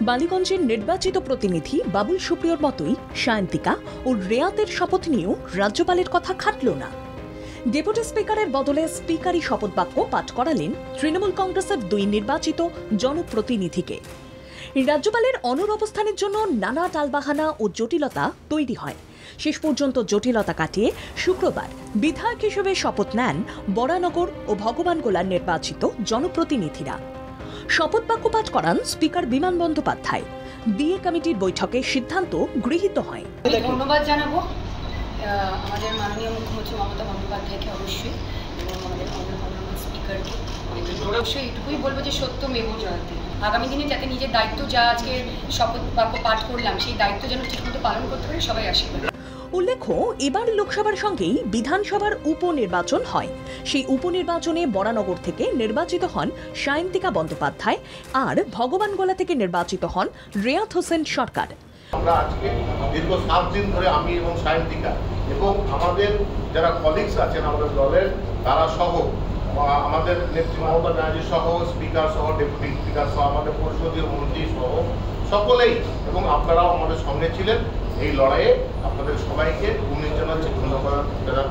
বালিগঞ্জের নির্বাচিত প্রতিনিধি বাবুল সুপ্রিয়র মতোই সায়ন্তিকা ও রেয়াতের শপথ নিয়েও রাজ্যপালের কথা খাটল না। ডেপুটি স্পিকারের বদলে স্পিকারই শপথ বাক্য পাঠ করালেন তৃণমূল কংগ্রেসের দুই নির্বাচিত জনপ্রতিনিধিকে। রাজ্যপালের অনড় অবস্থানের জন্য নানা টালবাহানা ও জটিলতা তৈরি হয়। শেষ পর্যন্ত জটিলতা কাটিয়ে শুক্রবার বিধায়ক হিসেবে শপথ নেন বরানগর ও ভগবানগোলার নির্বাচিত জনপ্রতিনিধিরা। শপথ বাক্য পাঠ করান স্পিকার বিমান বন্দ্যোপাধ্যায়। ডিএ কমিটির বৈঠকে সিদ্ধান্ত গৃহীত হয়। ধন্যবাদ জানাবো আমাদের মাননীয় মুখ্যমন্ত্রী মমতা বন্দ্যোপাধ্যায়কে অবশ্যই, এবং আমাদের অনারেবল স্পিকারকে অবশ্যই এটুকুই বলবো যে সত্যমেব জয়তে। আগামী দিনে যাতে নিজের দায়িত্ব যা আজকে শপথ বাক্য পাঠ করলাম সেই দায়িত্ব যেন ঠিকমতো পালন করতে পারে, সবাই আশীর্বাদ। উল্লেখ্য, এবার লোকসভার সঙ্গেই বিধানসভার উপনির্বাচন হয়। সেই উপনির্বাচনে বরানগর থেকে নির্বাচিত হন সায়ন্তিকা বন্দ্যোপাধ্যায় আর ভগবানগোলা থেকে নির্বাচিত হন রেয়াত হোসেন সরকার। আমরা আজকে দীর্ঘ 7 দিন ধরে আমি এবং সায়ন্তিকা এবং আমাদের যারা কলিগস আছেন আমাদের দলের তারা সহ আমাদের নেত্রী মমতা ব্যানার্জি সহ স্পিকার সহ ডেপুটি স্পিকার সহ আমাদের পরিষদীয় মন্ত্রী সহ সকলেই এবং আপনারাও আমাদের সঙ্গে ছিলেন এই লড়াইয়ে। আপনাদের সবাইকে ধন্যবাদ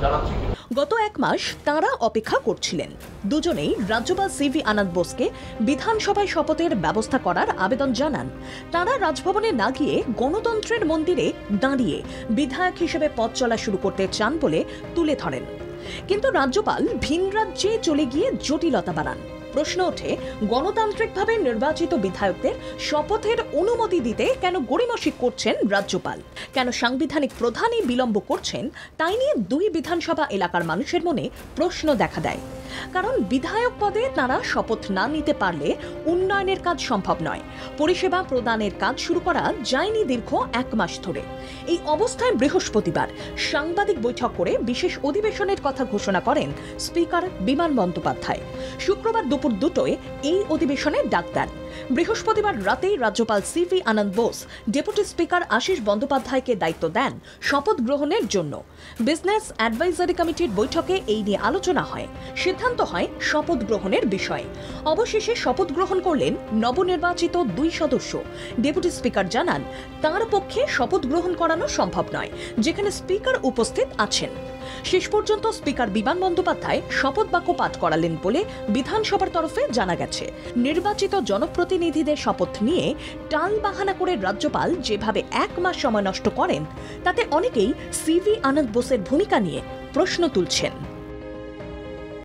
জানাচ্ছি। গত 1 মাস তাঁরা অপেক্ষা করছিলেন। দুজনেই রাজ্যপাল সিভি আনন্দ বোসকে বিধানসভায় শপথের ব্যবস্থা করার আবেদন জানান। তাঁরা রাজভবনে না গিয়ে গণতন্ত্রের মন্দিরে দাঁড়িয়ে বিধায়ক হিসেবে পথ চলা শুরু করতে চান বলে তুলে ধরেন। কিন্তু রাজ্যপাল ভিন রাজ্যে চলে গিয়ে জটিলতা বাড়ান। প্রশ্ন ওঠে, গণতান্ত্রিকভাবে নির্বাচিত বিধায়কদের শপথের অনুমতি দিতে কেন গড়িমসি করছেন রাজ্যপাল? কেন সাংবিধানিক প্রধানই বিলম্ব করছেন? তাই নিয়ে দুই বিধানসভা এলাকার মানুষের মনে প্রশ্ন দেখা দেয়। কারণ বিধায়ক পদে তারা শপথ না নিতে পারলে উন্নয়নের কাজ সম্ভব নয়। পরিষেবা প্রদানের কাজ শুরু করা যায়নি দীর্ঘ 1 মাস ধরে। এই অবস্থায় বৃহস্পতিবার সাংবাদিক বৈঠক করে বিশেষ অধিবেশনের কথা ঘোষণা করেন স্পিকার বিমান বন্দ্যোপাধ্যায়। শুক্রবার দুপুর 2টায় এই অধিবেশনের ডাক দেন। বৃহস্পতিবার রাতেই রাজ্যপাল সিভি আনন্দ বোস ডেপুটি স্পিকার আশিস বন্দ্যোপাধ্যায়কে দায়িত্ব দেন শপথ গ্রহণের জন্য। বিজনেস অ্যাডভাইজারি কমিটির বৈঠকে এই নিয়ে আলোচনা হয়। সিদ্ধান্ত হয় শপথ গ্রহণের বিষয়ে। অবশেষে শপথ গ্রহণ করলেন নবনির্বাচিত 2 সদস্য। ডেপুটি স্পিকার জানান, তাঁর পক্ষে শপথ গ্রহণ করানো সম্ভব নয়, যেখানে স্পিকার উপস্থিত আছেন। শেষ পর্যন্ত স্পিকার বিমান বন্দ্যোপাধ্যায় শপথ বাক্য পাঠ করালেন বলে বিধানসভার তরফে জানা গেছে। নির্বাচিত জনপ্রতিনিধিদের শপথ নিয়ে টাল বাহানা করে রাজ্যপাল যেভাবে 1 মাস সময় নষ্ট করেন, তাতে অনেকেই সিভি আনন্দ বোসের ভূমিকা নিয়ে প্রশ্ন তুলছেন।